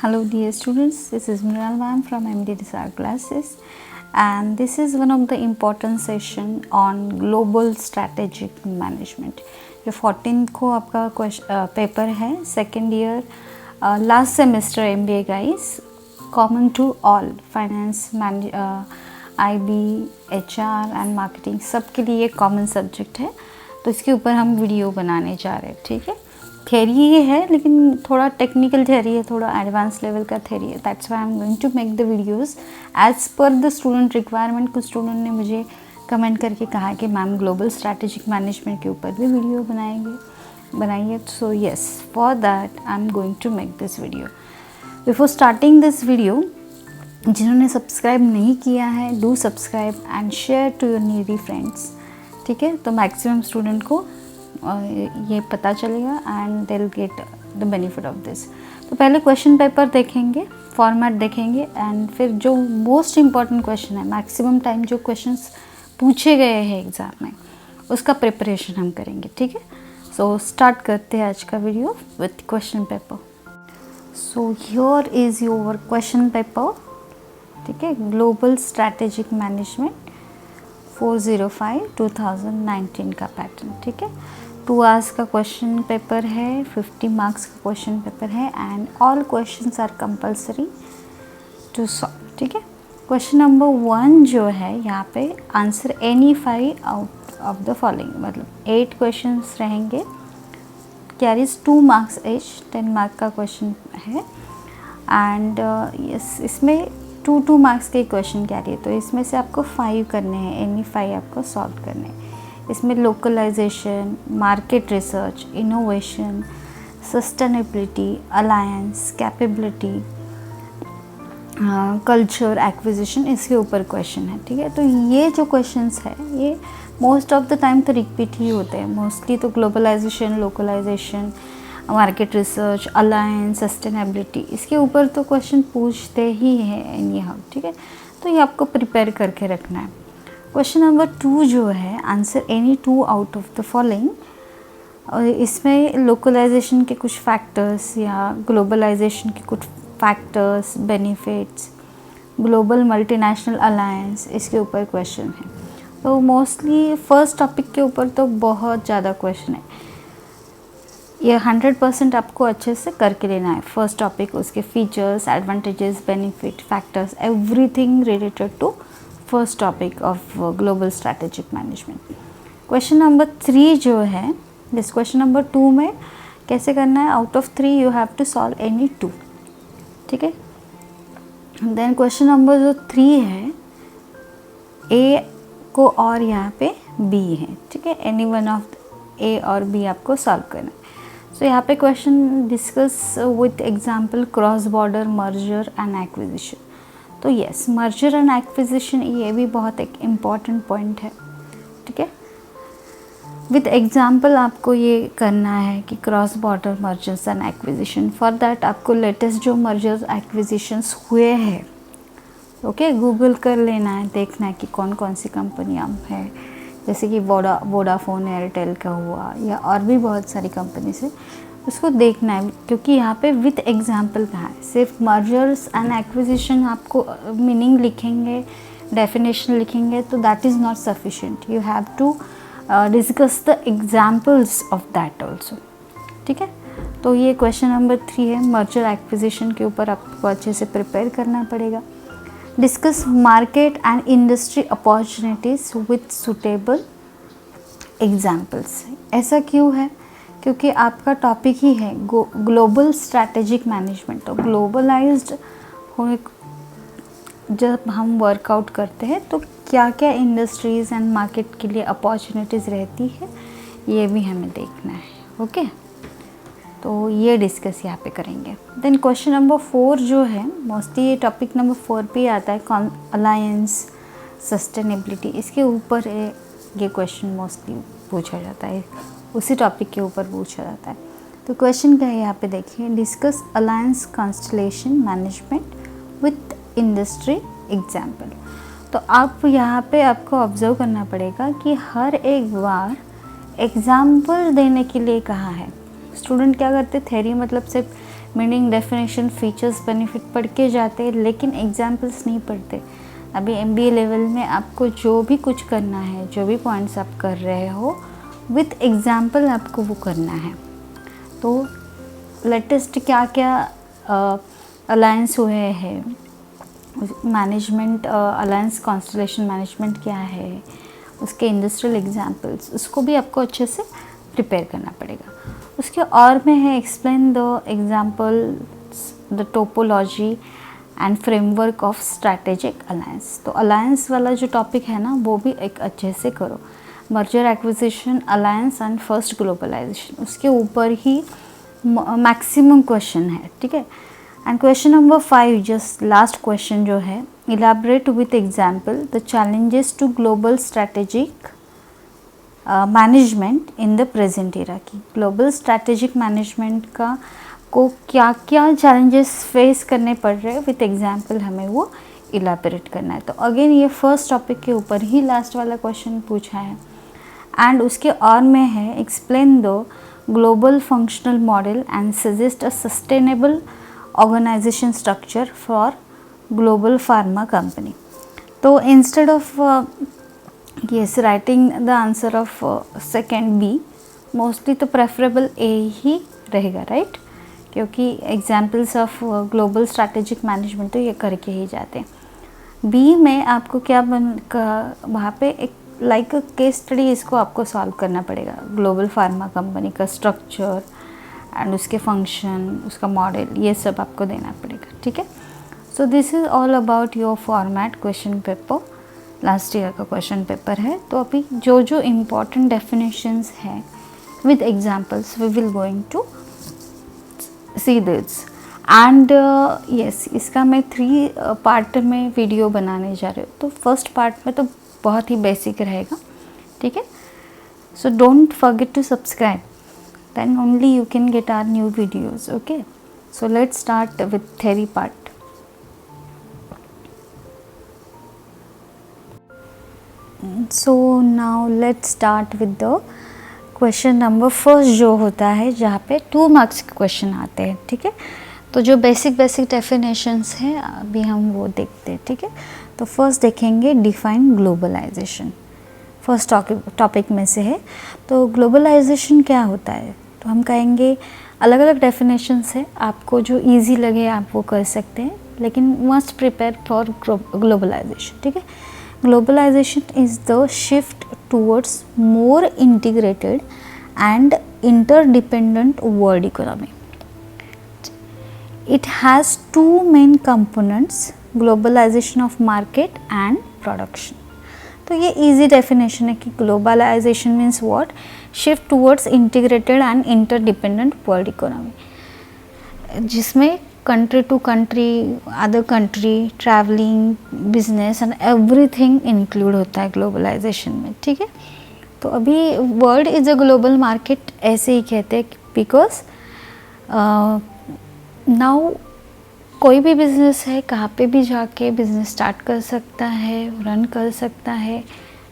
Hello dear students, this is Mrinal ma'am from MD Desire classes and this is one of the important session on global strategic management. जो 14 को आपका paper है second year last semester MBA guys, common to all finance IB HR and marketing सबके लिए common subject है, तो इसके ऊपर हम वीडियो बनाने जा रहे हैं. ठीक है, थ्योरी ही है लेकिन थोड़ा टेक्निकल थ्योरी है, थोड़ा एडवांस लेवल का थ्योरी है. That's why I am going to make the videos as per the student requirement. कुछ स्टूडेंट ने मुझे कमेंट करके कहा कि मैम ग्लोबल स्ट्रैटेजिक मैनेजमेंट के ऊपर भी वीडियो बनाइए. So yes, for that I am going to make this video. Before starting this video, जिन्होंने सब्सक्राइब नहीं किया है, do subscribe and share to your needy friends. ठीक है, तो मैक्सिमम स्टूडेंट को ये पता चलेगा and they will get the benefit of this. तो पहले क्वेश्चन पेपर देखेंगे, फॉर्मेट देखेंगे एंड फिर जो मोस्ट इम्पॉर्टेंट क्वेश्चन है, मैक्सिमम टाइम जो क्वेश्चंस पूछे गए हैं एग्ज़ाम में, उसका प्रिपरेशन हम करेंगे. ठीक है, सो स्टार्ट करते हैं आज का video with question paper. So here is your question paper. ठीक है, ग्लोबल स्ट्रैटेजिक मैनेजमेंट 405-2019 का पैटर्न. ठीक है, 2 आवर्स का क्वेश्चन पेपर है, 50 मार्क्स का क्वेश्चन पेपर है and all questions are compulsory to solve. ठीक है, क्वेश्चन नंबर 1 जो है यहाँ पे answer any 5 out of the following, मतलब 8 क्वेश्चंस रहेंगे, कैरीज 2 मार्क्स एच, 10 मार्क का क्वेश्चन है एंड यस, इसमें 2 मार्क्स के क्वेश्चन कैरी है, तो इसमें से आपको 5 करने हैं, एनी 5 आपको सॉल्व करने हैं. इसमें localisation, market research, innovation, sustainability, alliance, capability, culture, acquisition, इसके ऊपर क्वेश्चन है. ठीक है, तो ये जो क्वेश्चंस है ये मोस्ट ऑफ द टाइम तो रिपीट ही होते हैं. मोस्टली तो globalisation, localisation, market research, alliance, sustainability, इसके ऊपर तो क्वेश्चन पूछते ही हैं एनी हाउ. ठीक है, तो ये आपको प्रिपेयर करके रखना है. क्वेश्चन नंबर 2 जो है answer any 2 out of the following, और इसमें लोकलाइजेशन के कुछ फैक्टर्स या ग्लोबलाइजेशन के कुछ factors, benefits, global multinational alliance, इसके ऊपर क्वेश्चन है. तो मोस्टली फर्स्ट टॉपिक के ऊपर तो बहुत ज़्यादा क्वेश्चन है, ये 100% आपको अच्छे से करके लेना है. फर्स्ट टॉपिक, उसके features, advantages, benefit, factors, everything related to first topic of global strategic management. Question number 3 जो है, दिस क्वेश्चन नंबर 2 में कैसे करना है, out of 3 you have to solve any 2. ठीक है, देन क्वेश्चन नंबर जो 3 है, ए को और यहाँ पे बी है. ठीक है, एनी वन ऑफ ए और बी आपको सॉल्व करना है. सो यहाँ पे question discuss with example cross border merger and acquisition. तो यस, मर्जर एंड एक्विजिशन ये भी बहुत एक इम्पॉर्टेंट पॉइंट है. ठीक है, विथ एग्जाम्पल आपको ये करना है कि cross border mergers and acquisition. For that आपको लेटेस्ट जो मर्जर्स एक्विजिशंस हुए हैं, ओके, गूगल कर लेना है, देखना है कि कौन कौन सी कंपनियाँ हैं, जैसे कि वोडाफोन, एयरटेल का हुआ या और भी बहुत सारी कंपनी से, उसको देखना है. क्योंकि यहाँ पे विथ एग्जाम्पल कहा है, सिर्फ मर्जर्स एंड एक्विजिशन आपको मीनिंग लिखेंगे, डेफिनेशन लिखेंगे तो that is not sufficient. You have to discuss the examples of that also. ठीक है, तो ये क्वेश्चन नंबर 3 है, मर्जर एक्विजिशन के ऊपर आपको अच्छे से प्रिपेयर करना पड़ेगा. Discuss market and industry opportunities with suitable examples. ऐसा क्यों है, क्योंकि आपका टॉपिक ही है ग्लोबल स्ट्रैटेजिक मैनेजमेंट. तो ग्लोबलाइज्ड हो, जब हम वर्कआउट करते हैं तो क्या क्या इंडस्ट्रीज़ एंड मार्केट के लिए अपॉर्चुनिटीज़ रहती है, ये भी हमें देखना है. ओके, तो ये डिस्कस यहाँ पे करेंगे. देन क्वेश्चन नंबर 4 जो है, मोस्टली ये टॉपिक नंबर 4 पे आता है, अलायंस, सस्टेनेबिलिटी, इसके ऊपर ये क्वेश्चन मोस्टली पूछा जाता है, उसी टॉपिक के ऊपर पूछा जाता है. तो क्वेश्चन क्या है यहाँ पे देखिए, discuss alliance constellation management with industry example. तो आप यहाँ पे आपको ऑब्जर्व करना पड़ेगा कि हर एक बार एग्जाम्पल देने के लिए कहा है. स्टूडेंट क्या करते, थ्योरी मतलब सिर्फ मीनिंग, डेफिनेशन, फीचर्स, बेनिफिट पढ़ के जाते हैं, लेकिन एग्जाम्पल्स नहीं पढ़ते। अभी MBA लेवल में आपको जो भी कुछ करना है, जो भी पॉइंट्स आप कर रहे हो, विथ एग्जाम्पल आपको वो करना है। तो लेटेस्ट क्या क्या अलायंस हुए हैं, मैनेजमेंट अलायंस कॉन्स्टलेशन मैनेजमेंट क्या है, उसके इंडस्ट्रियल एग्जाम्पल्स, उसको भी आपको अच्छे से प्रिपेयर करना पड़ेगा। उसके और में है explain the examples, the topology and framework of strategic alliance. तो अलायंस वाला जो टॉपिक है ना, वो भी एक अच्छे से करो। Merger acquisition, alliance and first globalisation, उसके ऊपर ही मैक्सिमम क्वेश्चन है, ठीक है। And question number 5, just last question जो है, elaborate with example the challenges to global strategic management in the present era. की ग्लोबल स्ट्रैटेजिक मैनेजमेंट का को क्या क्या चैलेंजेस फेस करने पड़ रहे हैं, विथ एग्जाम्पल हमें वो इलाबरेट करना है। तो अगेन ये फर्स्ट टॉपिक के ऊपर ही लास्ट वाला क्वेश्चन पूछा है। एंड उसके और में है explain the global functional model and suggest a sustainable organisation structure for global pharma company. तो instead of yes writing the answer of second B, mostly तो प्रेफरेबल A ही रहेगा, राइट, क्योंकि examples of global strategic management तो ये करके ही जाते हैं। B में आपको क्या वहाँ पे एक लाइक केस स्टडी इसको आपको सॉल्व करना पड़ेगा, ग्लोबल फार्मा कंपनी का स्ट्रक्चर एंड उसके फंक्शन, उसका मॉडल, ये सब आपको देना पड़ेगा, ठीक है। So this is all about your format question paper, last year का क्वेश्चन पेपर है। तो अभी जो जो इम्पॉर्टेंट डेफिनेशंस हैं with examples we will going to see this. And yes, इसका मैं 3 पार्ट में वीडियो बनाने जा रही हूँ। तो फर्स्ट पार्ट में तो बहुत ही बेसिक रहेगा, ठीक है। So don't forget to subscribe, then only you can get our new videos, okay. So let's start with theory part. So now let's start with the question number first जो होता है, जहाँ पे 2 मार्क्स के question आते हैं, ठीक है। तो जो बेसिक डेफिनेशंस हैं अभी हम वो देखते हैं, ठीक है। तो फर्स्ट देखेंगे डिफाइन ग्लोबलाइजेशन, फर्स्ट टॉपिक में से है। तो ग्लोबलाइजेशन क्या होता है, तो हम कहेंगे अलग अलग डेफिनेशंस है, आपको जो इजी लगे आप वो कर सकते हैं, लेकिन मस्ट प्रिपेयर फॉर ग्लोबलाइजेशन, ठीक है। Globalization is the shift towards more integrated and interdependent world economy. It has 2 main components, globalization of market and production. तो ये easy definition है कि globalization means what? Shift towards integrated and interdependent world economy, जिसमें country to country, other country, travelling, business and everything include होता है globalisation में, ठीक है। तो अभी world is a global market ऐसे ही कहते हैं, बिकॉज नाउ कोई भी बिजनेस है, कहाँ पे भी जाके बिजनेस स्टार्ट कर सकता है, रन कर सकता है,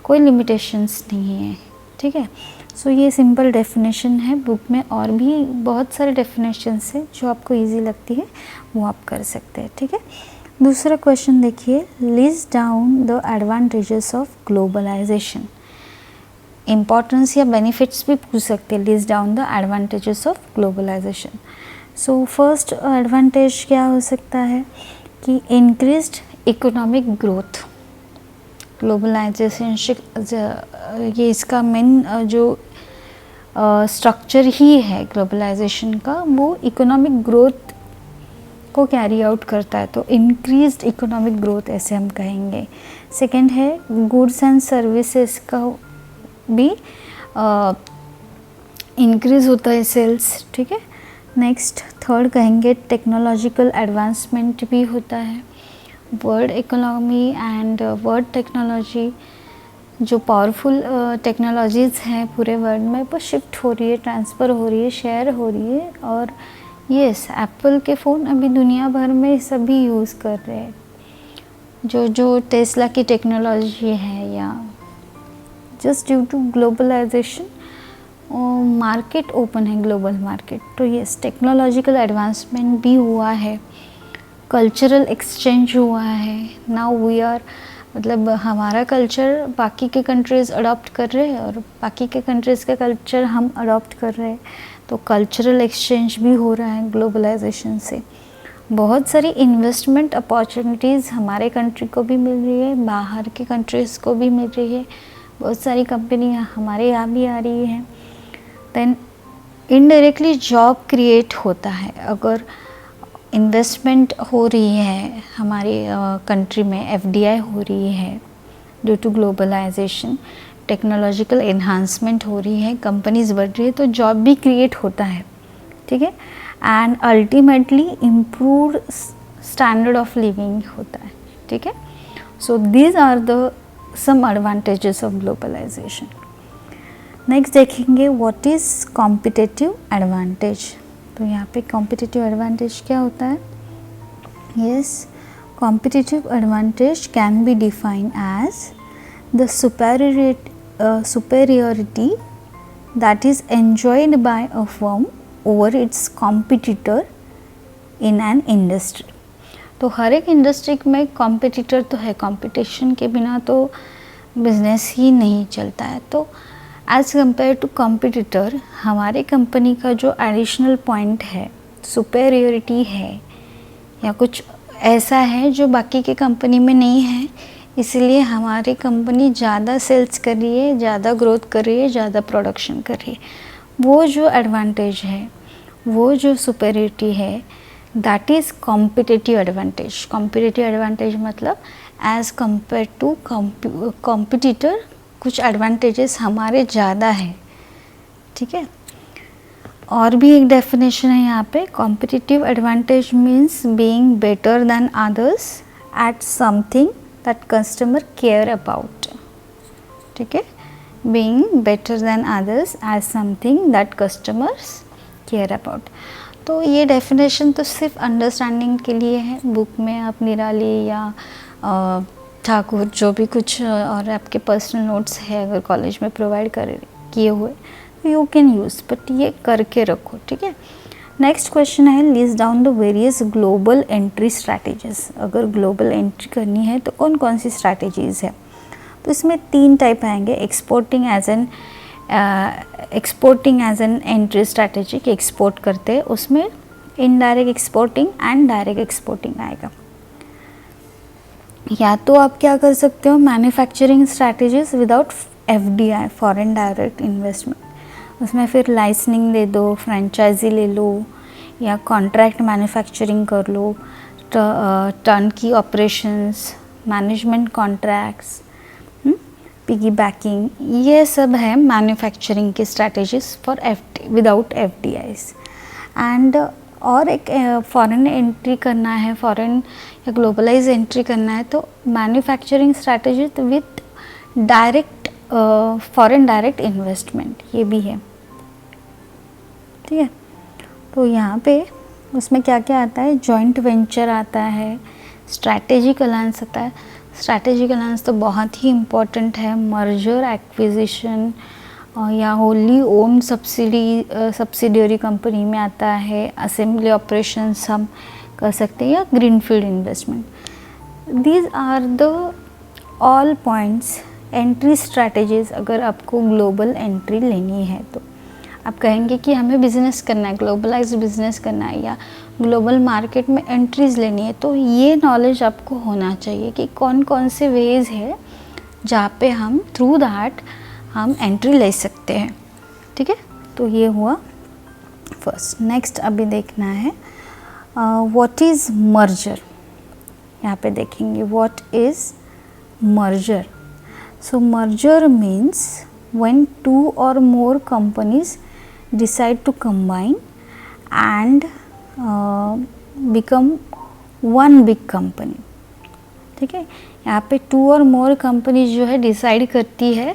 कोई लिमिटेशंस नहीं है, ठीक है। सो ये सिंपल डेफिनेशन है, बुक में और भी बहुत सारे डेफिनेशंस हैं, जो आपको इजी लगती है वो आप कर सकते हैं, ठीक है। दूसरा क्वेश्चन देखिए, list down the advantages of globalisation. Importance या बेनिफिट्स भी पूछ सकते हैं, list down the advantages of globalisation. So first advantage क्या हो सकता है कि इंक्रीज्ड इकोनॉमिक ग्रोथ। ग्लोबलाइजेशन ये इसका मेन जो स्ट्रक्चर ही है ग्लोबलाइजेशन का, वो इकोनॉमिक ग्रोथ को कैरी आउट करता है, तो इंक्रीज्ड इकोनॉमिक ग्रोथ ऐसे हम कहेंगे। सेकंड है गुड्स एंड सर्विसेज का भी इंक्रीज होता है सेल्स, ठीक है। नेक्स्ट थर्ड कहेंगे टेक्नोलॉजिकल एडवांसमेंट भी होता है। World economy and world technology, जो पावरफुल टेक्नोलॉजीज़ हैं पूरे वर्ल्ड में, वो शिफ्ट हो रही है, ट्रांसफ़र हो रही है, शेयर हो रही है। और यस, एप्पल के फ़ोन अभी दुनिया भर में सभी यूज़ कर रहे हैं। जो टेस्ला की टेक्नोलॉजी है, या just due to globalisation market open है, ग्लोबल मार्केट। तो यस, टेक्नोलॉजिकल एडवांसमेंट भी हुआ है, कल्चरल एक्सचेंज हुआ है। नाउ वी आर, मतलब हमारा कल्चर बाकी के कंट्रीज़ अडॉप्ट कर रहे हैं और बाकी के कंट्रीज़ का कल्चर हम अडॉप्ट कर रहे हैं। तो कल्चरल एक्सचेंज भी हो रहा है ग्लोबलाइजेशन से। बहुत सारी इन्वेस्टमेंट अपॉर्चुनिटीज़ हमारे कंट्री को भी मिल रही है, बाहर के कंट्रीज़ को भी मिल रही है। बहुत सारी कंपनियां हमारे यहाँ भी आ रही हैं। देन इनडायरेक्टली जॉब क्रिएट होता है। अगर इन्वेस्टमेंट हो रही है हमारे कंट्री में, एफडीआई हो रही है due to globalisation, technological enhancement हो रही है, कंपनीज बढ़ रही है, तो जॉब भी क्रिएट होता है, ठीक है। And ultimately improve standard of living होता है, ठीक है। So these are the some advantages of globalisation. Next देखेंगे व्हाट इज़ कॉम्पिटिटिव एडवांटेज। तो यहाँ पे कॉम्पिटिटिव एडवांटेज क्या होता है? Yes, competitive advantage can be defined as the superiority that is enjoyed by a firm over its competitor in an industry। तो हर एक industry में कॉम्पिटिटर तो है, कंपटीशन के बिना तो बिजनेस ही नहीं चलता है। तो एज़ कम्पेयर टू कॉम्पिटिटर, हमारे कंपनी का जो एडिशनल पॉइंट है, सुपेरियोरिटी है या कुछ ऐसा है जो बाकी के कंपनी में नहीं है, इसलिए हमारी कंपनी ज़्यादा सेल्स कर रही है, ज़्यादा ग्रोथ कर रही है, ज़्यादा प्रोडक्शन कर रही है। वो जो एडवांटेज है, वो जो सुपेरियोरिटी है, that is competitive advantage. Competitive advantage मतलब एज़ कम्पेयर टू कॉम्पिटिटर कुछ एडवांटेजेस हमारे ज़्यादा है, ठीक है। और भी एक डेफिनेशन है यहाँ पे, competitive advantage means being better than others eight something that customer care about, ठीक है। Being better than others eight something that customers care about. तो ये डेफिनेशन तो सिर्फ अंडरस्टैंडिंग के लिए है, बुक में आप निराली या ठाकुर जो भी कुछ और आपके पर्सनल नोट्स है अगर कॉलेज में प्रोवाइड किए हुए, यू कैन यूज़, बट ये करके रखो, ठीक है। नेक्स्ट क्वेश्चन है, list down the various global entry strategies. अगर ग्लोबल एंट्री करनी है तो कौन कौन सी स्ट्रैटेजीज़ है? तो इसमें 3 टाइप आएंगे। Exporting as an entry strategy, कि एक्सपोर्ट करते हैं, उसमें indirect exporting and direct exporting आएगा। या तो आप क्या कर सकते हो, manufacturing strategies without FDI, foreign direct investment, उसमें फिर लाइसेंसिंग दे दो, फ्रेंचाइजी ले लो या कॉन्ट्रैक्ट मैन्युफैक्चरिंग कर लो, टर्न की operations, management contracts, piggy banking, ये सब है मैन्युफैक्चरिंग की स्ट्रैटेजीज फॉर विदाउट एफडीआईज। एंड और एक फॉरेन एंट्री करना है, फॉरेन या ग्लोबलाइज एंट्री करना है, तो manufacturing strategy with direct foreign direct investment, ये भी है, ठीक है। तो यहाँ पे उसमें क्या क्या आता है, जॉइंट वेंचर आता है, स्ट्रैटेजिक अलायंस आता है। स्ट्रैटेजिक अलायंस तो बहुत ही इम्पोर्टेंट है, मर्जर एक्विजिशन या होली ओन सब्सिडियरी कंपनी में आता है, असेंबली ऑपरेशंस हम कर सकते हैं या greenfield investment. These are the all points entry strategies. अगर आपको ग्लोबल एंट्री लेनी है तो आप कहेंगे कि हमें बिज़नेस करना है, ग्लोबलाइज बिज़नेस करना है या ग्लोबल मार्केट में एंट्रीज़ लेनी है, तो ये नॉलेज आपको होना चाहिए कि कौन कौन से वेज़ है जहाँ पे हम थ्रू दैट हम एंट्री ले सकते हैं, ठीक है। तो ये हुआ फर्स्ट। नेक्स्ट अभी देखना है व्हाट इज़ मर्जर। यहाँ पे देखेंगे what is merger. So merger means when 2 or more companies decide to combine and become one big company, ठीक है। यहाँ पे 2 और more companies जो है डिसाइड करती है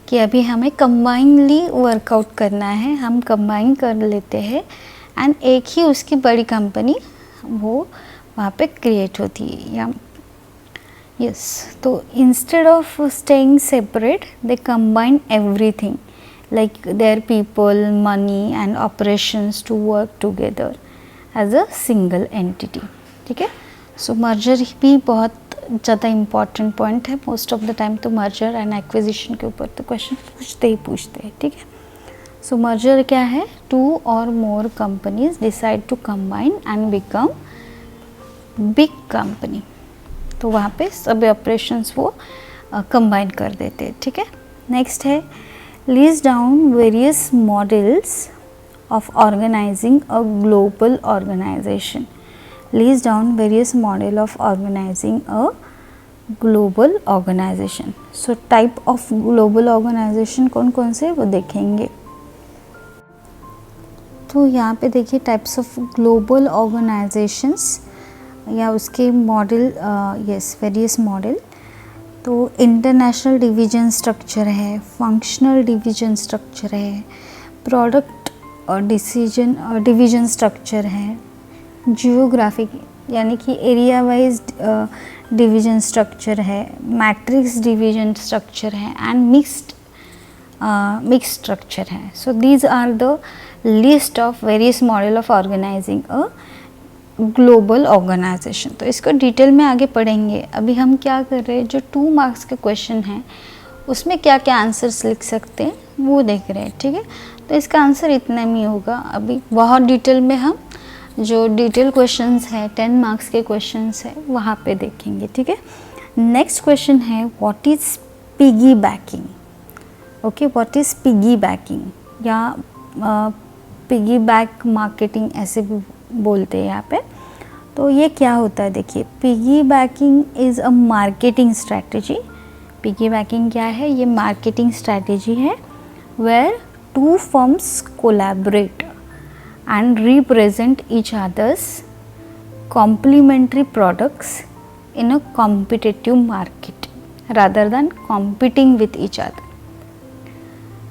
कि अभी हमें कंबाइनली वर्कआउट करना है, हम कंबाइन कर लेते हैं एंड एक ही उसकी बड़ी कंपनी वो वहाँ पे क्रिएट होती है। या यस, तो instead of staying separate they combine everything like their people, money and operations to work together as a single entity. ठीक है, सो मर्जर भी बहुत ज़्यादा इम्पॉर्टेंट पॉइंट है. मोस्ट ऑफ द टाइम तो मर्जर एंड एक्विजिशन के ऊपर तो क्वेश्चन पूछते हैं. ठीक है, सो मर्जर क्या है? 2 और more companies decide to combine and become big company. तो वहाँ पे सभी ऑपरेशंस वो कंबाइन कर देते हैं. ठीक है, नेक्स्ट है list down various models of organizing a global organization. List down various model of organizing a global organization. So type of global organization कौन कौन से वो देखेंगे. तो यहाँ पे देखिए टाइप्स ऑफ ग्लोबल ऑर्गेनाइजेशंस या उसके मॉडल, यस वेरियस मॉडल. तो इंटरनेशनल डिवीजन स्ट्रक्चर है, फंक्शनल डिवीजन स्ट्रक्चर है, प्रोडक्ट डिवीजन स्ट्रक्चर है, जियोग्राफिक यानी कि एरिया वाइज डिवीजन स्ट्रक्चर है, मैट्रिक्स डिवीजन स्ट्रक्चर है एंड मिक्स्ड स्ट्रक्चर है. So these are the list of various model of organizing a global organization. तो इसको डिटेल में आगे पढ़ेंगे. अभी हम क्या कर रहे हैं, जो 2 मार्क्स के क्वेश्चन हैं उसमें क्या क्या आंसर्स लिख सकते हैं वो देख रहे हैं. ठीक है, तो इसका आंसर इतना ही होगा. अभी बहुत डिटेल में हम जो डिटेल क्वेश्चंस हैं 10 मार्क्स के क्वेश्चंस हैं वहाँ पे देखेंगे. ठीक है, नेक्स्ट क्वेश्चन है what is piggy banking. Okay, what is piggy banking या पिगी बैक मार्केटिंग ऐसे भी बोलते हैं यहाँ पे. तो ये क्या होता है देखिए, piggybacking is a marketing strategy. Piggybacking क्या है? ये मार्केटिंग स्ट्रैटेजी है where 2 firms collaborate and represent each other's complementary products in a competitive market rather than competing with each other.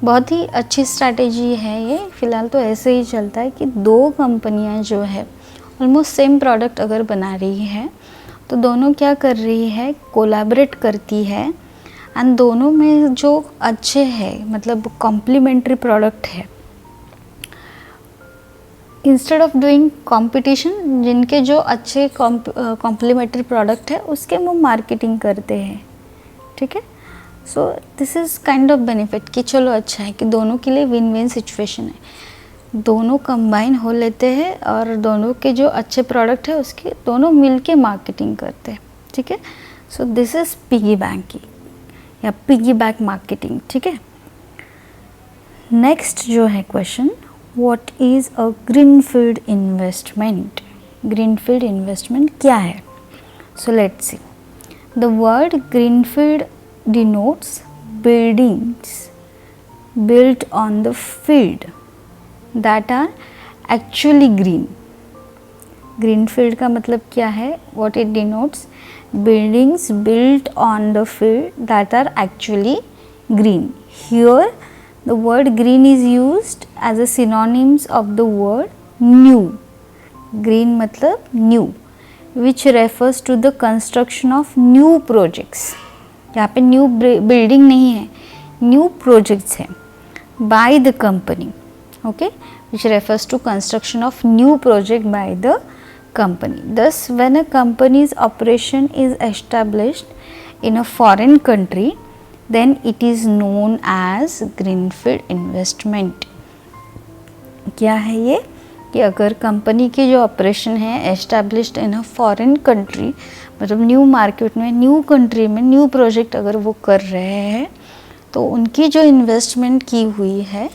बहुत ही अच्छी स्ट्रैटेजी है ये. फ़िलहाल तो ऐसे ही चलता है कि 2 कंपनियां जो है ऑलमोस्ट सेम प्रोडक्ट अगर बना रही है तो दोनों क्या कर रही है, कोलैबोरेट करती है एंड दोनों में जो अच्छे है मतलब कॉम्प्लीमेंट्री प्रोडक्ट है, इंस्टेड ऑफ डूइंग कंपटीशन, जिनके जो अच्छे कॉम्प्लीमेंट्री प्रोडक्ट है उसके वो मार्केटिंग करते हैं. ठीक है, so this is kind of benefit कि चलो अच्छा है कि दोनों के लिए विन विन सिचुएशन है. दोनों कंबाइन हो लेते हैं और दोनों के जो अच्छे प्रोडक्ट है उसके दोनों मिल के मार्केटिंग करते हैं. ठीक है, so this is piggy banking या पिगी बैक मार्केटिंग. ठीक है, नेक्स्ट जो है question, What is a greenfield investment? Greenfield investment क्या है? So let's see. The word greenfield denotes buildings built on the field that are actually green. Greenfield का मतलब क्या है? What it denotes? Buildings built on the field that are actually green. Here the word green is used as a synonyms of the word new. Green मतलब new, which refers to the construction of new projects. यहाँ पे new building नहीं है, new projects है by the company. Okay, which refers to construction of new project by the company. Thus, when a company's operation is established in a foreign country, then it is known as greenfield investment. क्या है ये कि अगर company की जो operation है established in a foreign country, मतलब new market में, न्यू कंट्री में न्यू प्रोजेक्ट अगर वो कर रहे हैं तो उनकी जो इन्वेस्टमेंट की हुई है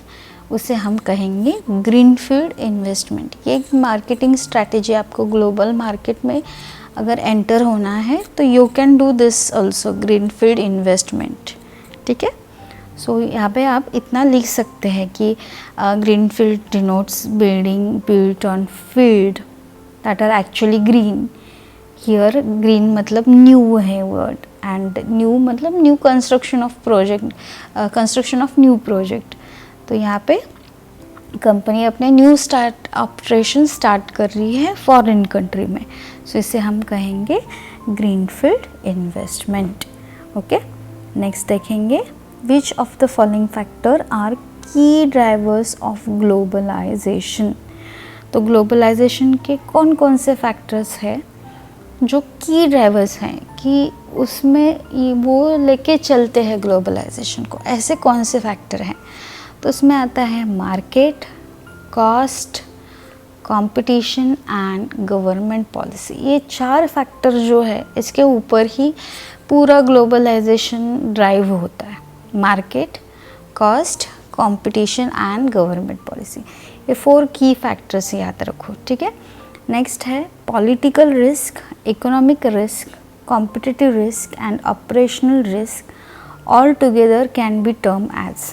उसे हम कहेंगे ग्रीनफील्ड इन्वेस्टमेंट. ये एक मार्केटिंग स्ट्रैटेजी. आपको ग्लोबल मार्केट में अगर एंटर होना है तो you can do this also, greenfield investment. ठीक है, सो यहाँ पे आप इतना लिख सकते हैं कि greenfield denotes building built on field that are actually green. Here green मतलब न्यू है वर्ड एंड न्यू मतलब new construction of project, construction of new project. तो यहाँ पे कंपनी अपने न्यू ऑपरेशन स्टार्ट कर रही है फॉरेन कंट्री में, सो इसे हम कहेंगे ग्रीनफील्ड इन्वेस्टमेंट. ओके, नेक्स्ट देखेंगे which of the following factor are key drivers of globalization. तो ग्लोबलाइजेशन के कौन कौन से फैक्टर्स हैं जो की ड्राइवर्स हैं कि उसमें वो लेके चलते हैं ग्लोबलाइजेशन को, ऐसे कौन से फैक्टर हैं? तो उसमें आता है market, cost, competition and government policy. ये 4 फैक्टर जो है इसके ऊपर ही पूरा ग्लोबलाइजेशन ड्राइव होता है। Market, cost, competition and government policy, ये 4 की फैक्टर्स याद रखो, ठीक है। नेक्स्ट है political risk, economic risk, competitive risk and operational risk all together can be term as.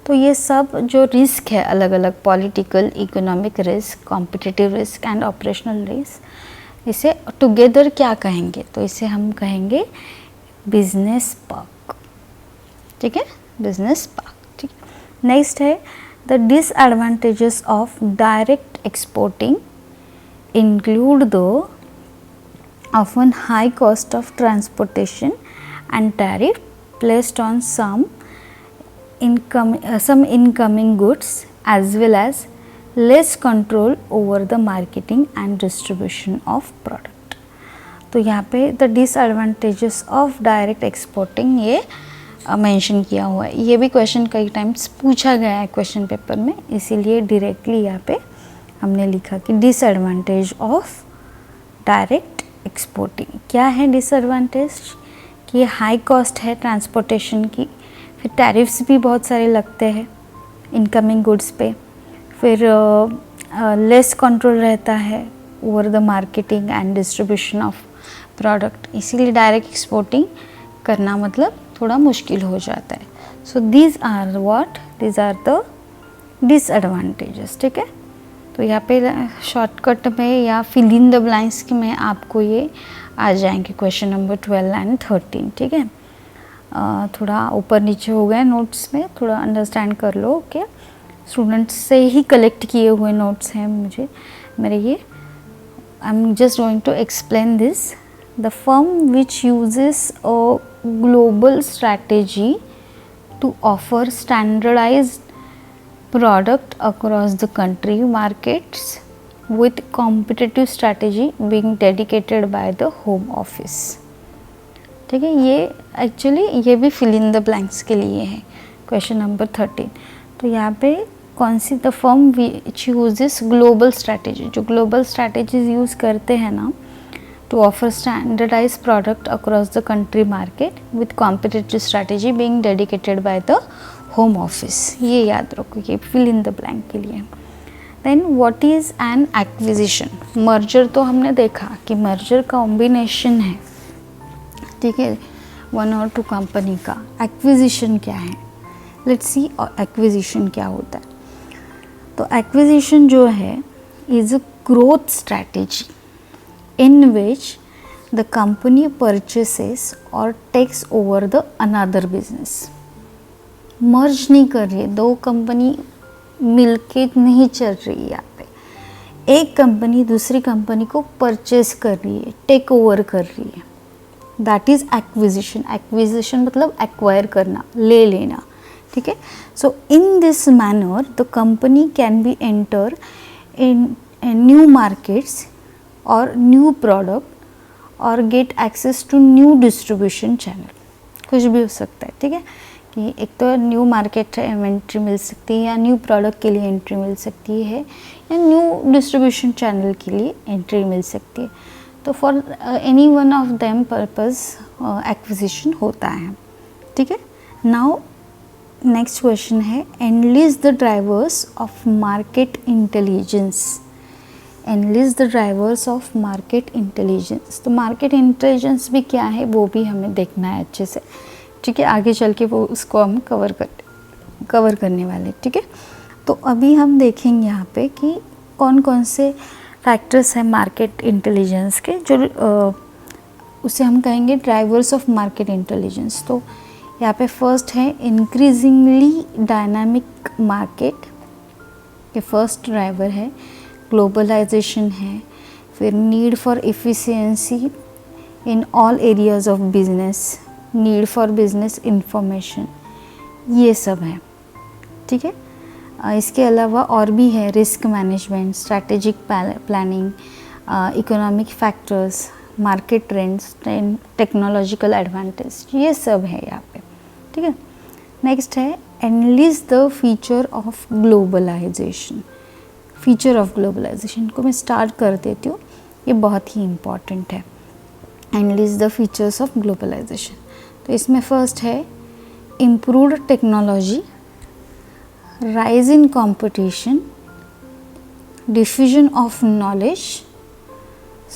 तो ये सब जो रिस्क है अलग अलग, political, economic risk, competitive risk and operational risk, इसे टुगेदर क्या कहेंगे? तो इसे हम कहेंगे बिजनेस पार्क, ठीक है, बिजनेस पार्क, ठीक। नेक्स्ट है the disadvantages of direct exporting include the often high cost of transportation and tariff placed on some incoming goods as well as less control over the marketing and distribution of product। तो यहाँ पे the disadvantages of direct exporting ये mention किया हुआ है। ये भी question कई टाइम्स पूछा गया है क्वेश्चन पेपर में, इसीलिए डायरेक्टली यहाँ पे हमने लिखा कि डिसएडवांटेज ऑफ डायरेक्ट एक्सपोर्टिंग। क्या है डिसएडवांटेज? कि हाई कॉस्ट है ट्रांसपोर्टेशन की, फिर टैरिफ्स भी बहुत सारे लगते हैं इनकमिंग गुड्स पे, फिर लेस कंट्रोल रहता है over the marketing and distribution of product, इसीलिए डायरेक्ट एक्सपोर्टिंग करना मतलब थोड़ा मुश्किल हो जाता है। So these are the disadvantages, ठीक है। तो यहाँ पे शॉर्टकट में या फिल इन द ब्लैंक्स में आपको ये आ जाएंगे क्वेश्चन नंबर 12 एंड 13, ठीक है। थोड़ा ऊपर नीचे हो गए नोट्स में, थोड़ा अंडरस्टैंड कर लो। ओके, स्टूडेंट्स से ही कलेक्ट किए हुए नोट्स हैं मेरे ये। I am just going to explain this. The firm which uses a global strategy to offer standardized product across the country markets with competitive strategy being dedicated by the home office, ठीक है। ये actually ये भी fill in the blanks के लिए है question number 13। तो यहाँ पे कौन सी, the firm which uses global strategy, जो ग्लोबल स्ट्रैटेजीज यूज़ करते हैं ना to offer standardise product across the country market with competitive strategy being dedicated by the home office, ये याद रखो, ये फिल इन द ब्लैंक के लिए। Then what is an acquisition? Merger तो हमने देखा कि मर्जर कॉम्बिनेशन है, ठीक है, 1 और 2 कंपनी का। एक्विजिशन क्या है? लेट्स सी एक्विजिशन क्या होता है। तो एक्विजिशन जो है is a growth strategy in which the company purchases और takes over the another business. Merge नहीं कर रही है, 2 कंपनी मिलके नहीं चल रही है यहाँ पे। एक कंपनी दूसरी कंपनी को परचेस कर रही है, टेक ओवर कर रही है, दैट इज़ एक्विजिशन। एक्विजिशन मतलब एक्वायर करना, ले लेना, ठीक है। So in this manner the company can be enter in new markets और न्यू प्रोडक्ट और get access to new distribution channel, कुछ भी हो सकता है, ठीक है। कि एक तो न्यू मार्केट एंट्री मिल सकती है, या न्यू प्रोडक्ट के लिए एंट्री मिल सकती है, या न्यू डिस्ट्रीब्यूशन चैनल के लिए एंट्री मिल सकती है। तो for any one of them purpose acquisition होता है, ठीक है। नाउ नेक्स्ट क्वेश्चन है analyst the drivers of market intelligence. Analyst the drivers of market intelligence. तो मार्केट इंटेलिजेंस भी क्या है वो भी हमें देखना है अच्छे से, ठीक है। आगे चल के वो उसको हम कवर करने वाले, ठीक है। तो अभी हम देखेंगे यहाँ पे कि कौन कौन से फैक्टर्स हैं मार्केट इंटेलिजेंस के, जो उसे हम कहेंगे ड्राइवर्स ऑफ मार्केट इंटेलिजेंस। तो यहाँ पे फर्स्ट है इंक्रीजिंगली डायनामिक मार्केट, के फर्स्ट ड्राइवर है ग्लोबलाइजेशन है, फिर need for efficiency in all areas of business, need for business information, ये सब है, ठीक है। इसके अलावा और भी है risk management, strategic planning, economic factors, market trends, technological advantage, ये सब है यहाँ पे, ठीक है। नेक्स्ट है analyse the feature of globalisation. Feature of globalisation को मैं स्टार्ट कर देती हूँ, ये बहुत ही इम्पॉर्टेंट है। Analyse the features of globalization, तो इसमें फर्स्ट है improved technology, rise in competition, diffusion of knowledge,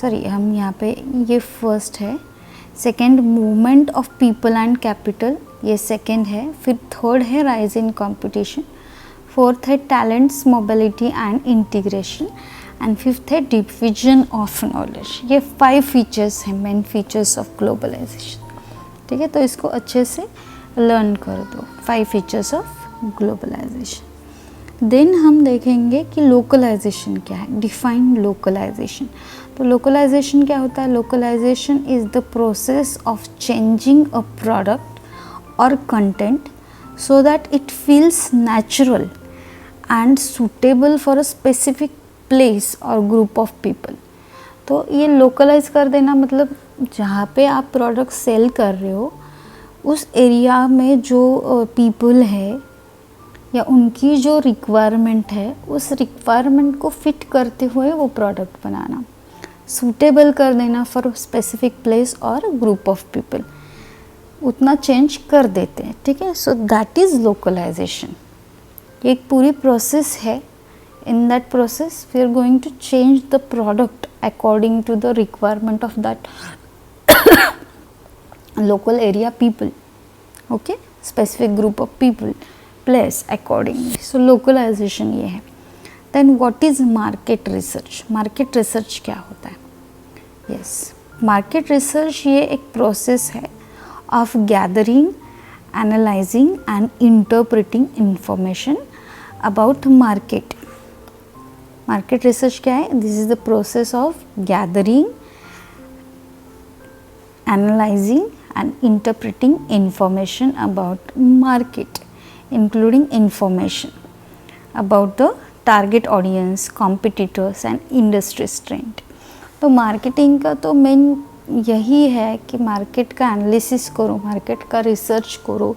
sorry हम यहाँ पे ये फर्स्ट है। Second movement of people and capital, ये सेकेंड है। फिर थर्ड है राइज इन कंपटीशन, फोर्थ है talents mobility and integration, and fifth है डिफ्यूजन ऑफ नॉलेज। ये 5 फीचर्स हैं, मेन फीचर्स ऑफ ग्लोबलाइजेशन, ठीक है। तो इसको अच्छे से लर्न कर दो, 5 फीचर्स ऑफ ग्लोबलाइजेशन। देन हम देखेंगे कि लोकलाइजेशन क्या है, डिफाइन लोकलाइजेशन। तो लोकलाइजेशन क्या होता है? Localization is the process of changing a product or content so that it feels natural and suitable for a specific place or group of people। तो ये लोकलाइज कर देना मतलब जहाँ पे आप प्रोडक्ट सेल कर रहे हो उस एरिया में जो पीपल है या उनकी जो रिक्वायरमेंट है उस रिक्वायरमेंट को फिट करते हुए वो प्रोडक्ट बनाना, सूटेबल कर देना for specific place or group of people, उतना चेंज कर देते हैं, ठीक है। So that is localization. एक पूरी प्रोसेस है, in that process we are going to change the product according to the requirement of that local area people, okay, specific group of people, place accordingly. So localization ये है। Then what is market research? Market research क्या होता है? Yes, market research ये एक process है of gathering, analyzing and interpreting information about market. Market research क्या है? This is the process of gathering, analyzing and interpreting information about market, including information about the target audience, competitors and industry trend. तो marketing का तो main यही है कि market का analysis करो, मार्केट का रिसर्च करो,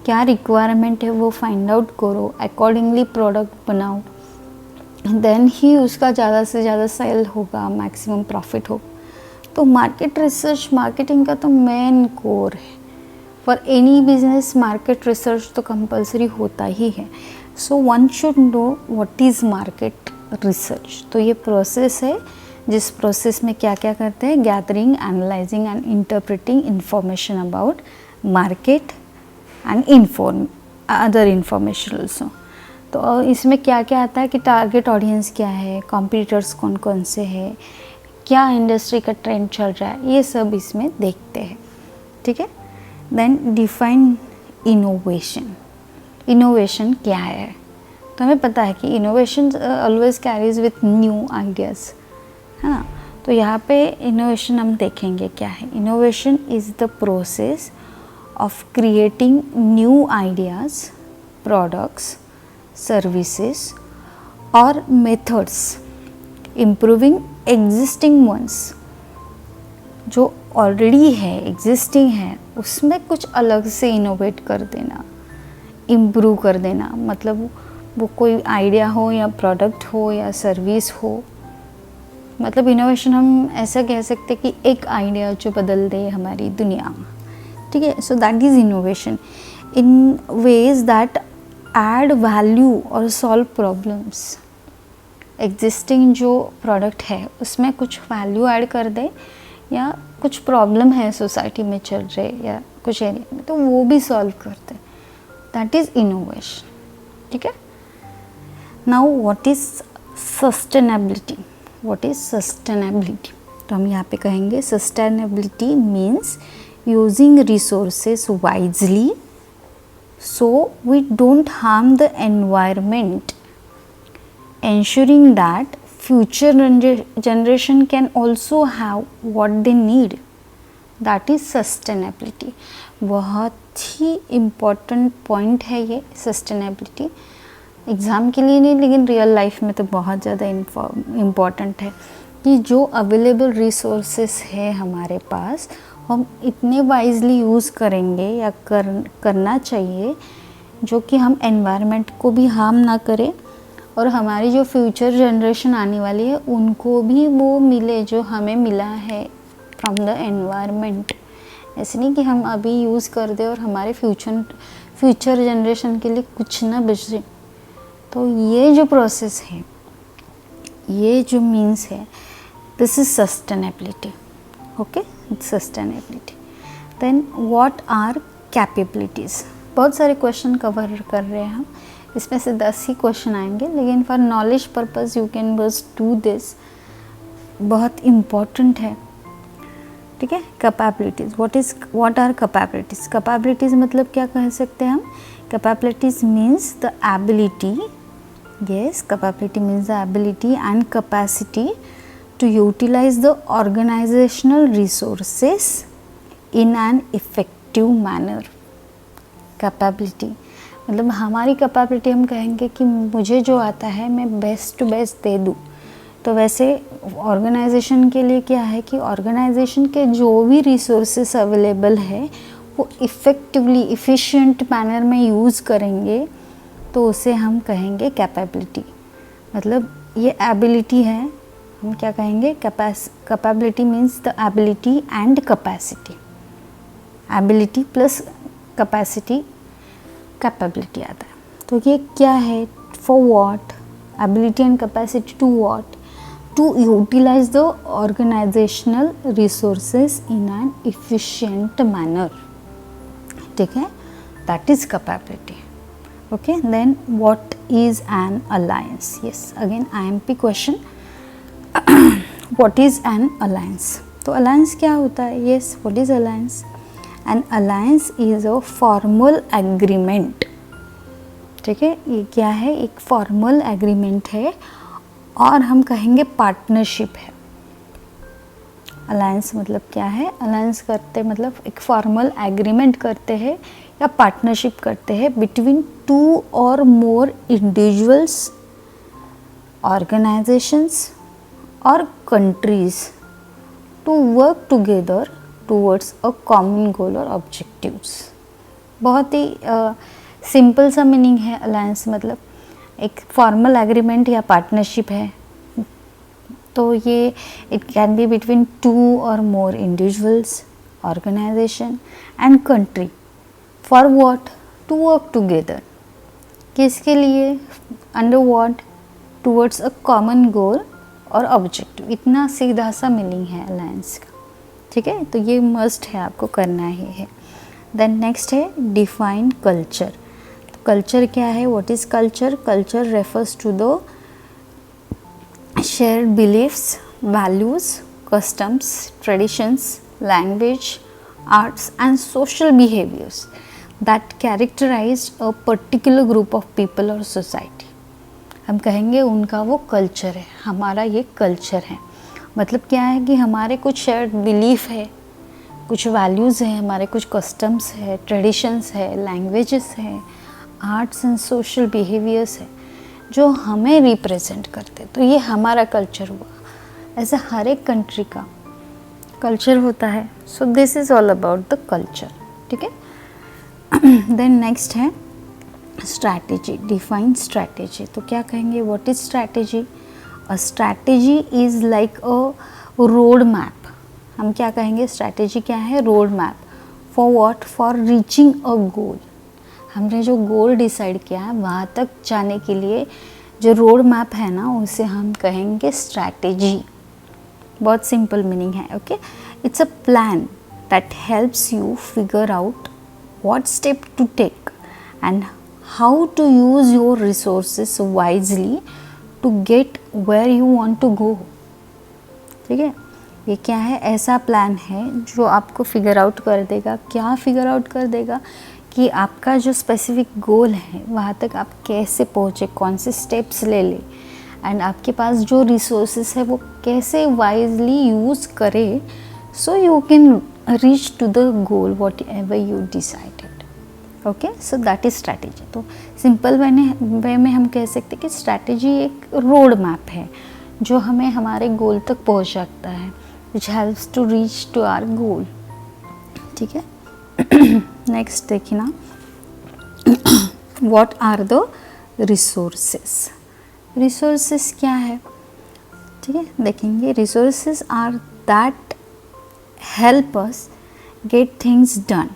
क्या रिक्वायरमेंट है वो फाइंड आउट करो, अकॉर्डिंगली प्रोडक्ट बनाओ, देन ही उसका ज़्यादा से ज़्यादा सेल होगा, मैक्सिमम प्रॉफिट हो। तो मार्केट रिसर्च मार्केटिंग का तो मेन कोर है। For any business market research तो कंपलसरी होता ही है। So one should know what is market research. तो ये प्रोसेस है जिस प्रोसेस में क्या क्या करते हैं, gathering, analysing and interpreting information about market and other information also. तो इसमें क्या क्या आता है कि टारगेट ऑडियंस क्या है, कॉम्पिटिटर्स कौन कौन से हैं, क्या इंडस्ट्री का ट्रेंड चल रहा है, ये सब इसमें देखते हैं, ठीक है। Then define innovation. इनोवेशन क्या है? तो हमें पता है कि innovation always carries with new ideas, है ना। तो यहाँ पे इनोवेशन हम देखेंगे क्या है। Innovation is the process of creating new ideas, products, services और मेथड्स, इम्प्रूविंग एग्जिस्टिंग वंस। जो ऑलरेडी है, एग्जिस्टिंग है, उसमें कुछ अलग से इनोवेट कर देना, इम्प्रूव कर देना। मतलब वो कोई आइडिया हो या प्रोडक्ट हो या सर्विस हो, मतलब इनोवेशन हम ऐसा कह सकते कि एक आइडिया जो बदल दे हमारी दुनिया, ठीक है। So that is innovation in ways that add value और सॉल्व प्रॉब्लम्स। एग्जिस्टिंग जो प्रोडक्ट है उसमें कुछ वैल्यू ऐड कर दे या कुछ प्रॉब्लम है सोसाइटी में चल रहे या कुछ एरिया में, तो वो भी सॉल्व कर दे, दैट इज़ इनोवेशन, ठीक है। Now what is sustainability? What is sustainability? तो हम यहाँ पे कहेंगे sustainability means using resources wisely so we don't harm the environment, ensuring that future generation can also have what they need, that is sustainability। बहुत ही important point है ये sustainability। Exam के लिए नहीं लेकिन रियल लाइफ में तो बहुत ज़्यादा इम्पॉर्टेंट है कि जो अवेलेबल रिसोर्सेस है हमारे पास हम इतने वाइजली यूज़ करेंगे या करना चाहिए जो कि हम एनवायरनमेंट को भी हार्म ना करें और हमारी जो फ्यूचर जनरेशन आने वाली है उनको भी वो मिले जो हमें मिला है फ्रॉम द एनवायरनमेंट। ऐसे नहीं कि हम अभी यूज़ कर दें और हमारे फ्यूचर जनरेशन के लिए कुछ ना बचे। तो ये जो प्रोसेस है, ये जो मीन्स है, this is sustainability. Okay, sustainability. Then what are capabilities. बहुत सारे क्वेश्चन कवर कर रहे हैं हम, इसमें से 10 ही क्वेश्चन आएंगे, लेकिन for knowledge purpose you can बस डू दिस, बहुत इम्पॉर्टेंट है। ठीक है, capabilities. What are capabilities. Capabilities मतलब क्या कह सकते हैं हम, capabilities means the ability, yes, capability means the ability and capacity to utilize the organizational resources in an effective manner। Capability मतलब हमारी कैपेबिलिटी, हम कहेंगे कि मुझे जो आता है मैं बेस्ट टू बेस्ट दे दूँ। तो वैसे ऑर्गेनाइजेशन के लिए क्या है कि ऑर्गेनाइजेशन के जो भी रिसोर्सेस अवेलेबल है वो इफ़ेक्टिवली इफ़िशिएंट मैनर में यूज़ करेंगे, तो उसे हम कहेंगे कैपेबिलिटी। मतलब ये एबिलिटी है, हम क्या कहेंगे, capability means the ability and capacity. Ability plus capacity, capability आता है। तो ये क्या है, for what, ability and capacity to what, to utilize the organizational resources in an efficient manner. ठीक है, that is capability. Okay, then what is an alliance? Yes, again IMP question. What is an alliance? तो alliance क्या होता है? Yes, what is alliance? An alliance is a formal agreement. ठीक है, ये क्या है, एक formal agreement है और हम कहेंगे पार्टनरशिप है। अलायंस मतलब क्या है, अलायंस करते मतलब एक फॉर्मल एग्रीमेंट करते हैं या पार्टनरशिप करते हैं बिटवीन 2 और more individuals, organizations or countries to work together towards a common goal or objectives. बहुत ही सिंपल सा मीनिंग है अलायंस मतलब, एक फॉर्मल एग्रीमेंट या पार्टनरशिप है। तो ये इट कैन बी बिटवीन 2 और more individuals, organisation and country for what, to work together. किसके लिए, under what, towards a common goal और ऑब्जेक्टिव। इतना सीधा सा मीनिंग है अलायंस का। ठीक है, तो ये मस्ट है, आपको करना ही है। देन नेक्स्ट है डिफाइन कल्चर। तो कल्चर क्या है, what is culture? Culture refers to the shared beliefs, values, customs, traditions, language, arts and social behaviors that characterize a particular group of people or society। हम कहेंगे उनका वो culture है, हमारा ये कल्चर है। मतलब क्या है कि हमारे कुछ शेयर्ड बिलीफ है, कुछ वैल्यूज़ हैं, हमारे कुछ कस्टम्स है, ट्रेडिशंस है, लैंग्वेजेस है, आर्ट्स एंड सोशल बिहेवियर्स है जो हमें रिप्रेजेंट करते। तो ये हमारा कल्चर हुआ। ऐसे हर एक कंट्री का कल्चर होता है। So this is all about the culture. ठीक है, देन नेक्स्ट है स्ट्रैटेजी। Define strategy. तो क्या कहेंगे, what is strategy? A strategy is like a road map. हम क्या कहेंगे, स्ट्रैटेजी क्या है, road map. For what, for reaching a goal. हमने जो गोल डिसाइड किया है वहाँ तक जाने के लिए जो रोड मैप है ना, उसे हम कहेंगे स्ट्रैटेजी। बहुत सिंपल मीनिंग है। Okay, it's a plan that helps you figure out what step to take and how to use your resources wisely to get where you want to go. ठीक है, ये क्या है, ऐसा प्लान है जो आपको फिगर आउट कर देगा। क्या फिगर आउट कर देगा कि आपका जो स्पेसिफिक गोल है वहाँ तक आप कैसे पहुँचे, कौन से स्टेप्स ले ले, एंड आपके पास जो रिसोर्सेस है वो कैसे वाइजली यूज़ करे, so you can reach to the goal whatever you decided. Okay, so that is strategy. तो सिंपल वे में हम कह सकते हैं कि स्ट्रैटेजी एक रोड मैप है जो हमें हमारे गोल तक पहुंच सकता है, which helps to reach to our goal. ठीक है, नेक्स्ट देखिए ना, what are the resources. Resources क्या है? ठीक है, देखेंगे resources are that help us get things done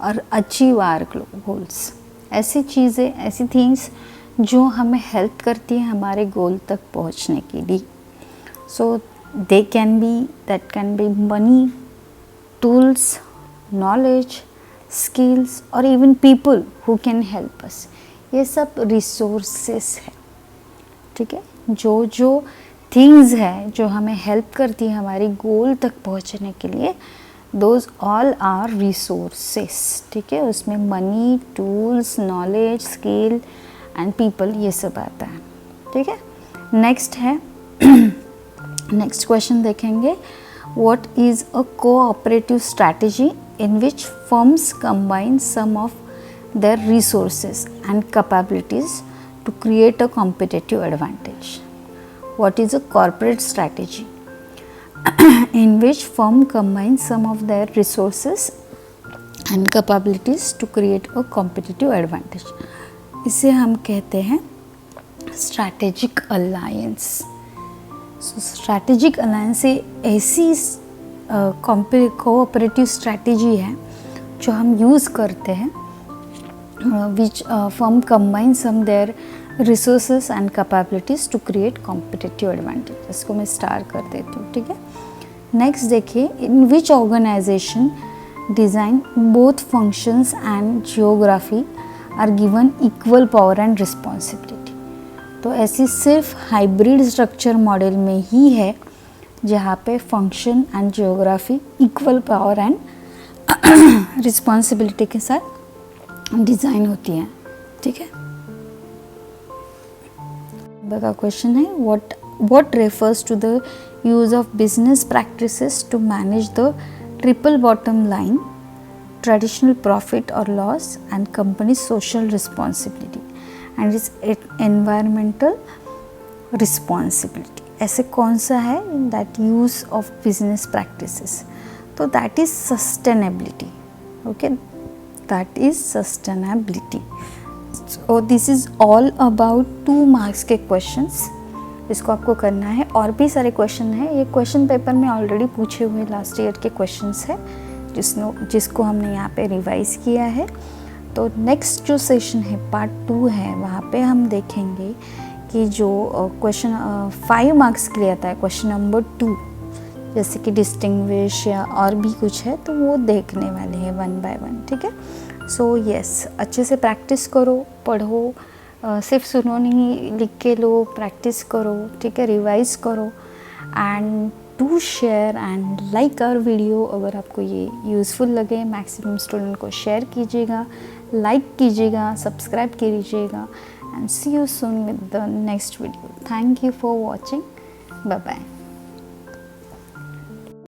और अचीव आवर गोल्स। ऐसी चीज़ें, ऐसी थिंग्स जो हमें हेल्प करती है हमारे गोल तक पहुंचने के लिए। So they can be, that can be money, tools, knowledge, skills और even people who can help us. ये सब रिसोर्सेस है। ठीक है, जो जो थिंग्स है जो हमें हेल्प करती है हमारी गोल तक पहुंचने के लिए, दोज ऑल आर रिसोर्सेस। ठीक है, उसमें money, tools, knowledge, skill and people, ये सब आता है। ठीक है, नेक्स्ट है, नेक्स्ट क्वेश्चन देखेंगे, what is a cooperative strategy in which firms combine some of their resources and capabilities to create a competitive advantage. What is a corporate strategy in which firm combines some of their resources and capabilities to create a competitive advantage? इसे हम कहते हैं strategic alliance. So strategic alliance ऐसी cooperative strategy है जो हम use करते हैं, which firm combine some their resources and capabilities to create competitive advantage। इसको मैं स्टार कर देती हूँ। ठीक है, नेक्स्ट देखिए, in which organization design both functions and geography are given equal power and responsibility। तो ऐसी सिर्फ हाइब्रिड स्ट्रक्चर मॉडल में ही है जहाँ पे function and geography equal power and responsibility के साथ डिज़ाइन होती है। ठीक है, का क्वेश्चन है, what refers to the use of business practices to manage the triple bottom line, traditional profit और loss and company social responsibility and its environmental responsibility. ऐसे कौन सा है that use of business practices? तो that is sustainability. Okay, that is sustainability। So this is all about 2 marks के questions, इसको आपको करना है। और भी सारे क्वेश्चन हैं, ये क्वेश्चन पेपर में ऑलरेडी पूछे हुए लास्ट ईयर के क्वेश्चंस हैं जिसको हमने यहाँ पे रिवाइज किया है। तो नेक्स्ट जो सेशन है पार्ट 2 है, वहाँ पे हम देखेंगे कि जो क्वेश्चन 5 मार्क्स के लिए आता है, क्वेश्चन नंबर 2, जैसे कि डिस्टिंग्विश या और भी कुछ है, तो वो देखने वाले हैं 1 बाय 1। ठीक है, सो यस, अच्छे से प्रैक्टिस करो, पढ़ो, सिर्फ सुनो नहीं, लिख के लो, प्रैक्टिस करो। ठीक है, रिवाइज करो and do share and like our video. अगर आपको ये यूज़फुल लगे, मैक्सिमम स्टूडेंट को शेयर कीजिएगा, लाइक कीजिएगा, सब्सक्राइब कीजिएगा and see you soon with the next video. Thank you for watching, bye bye.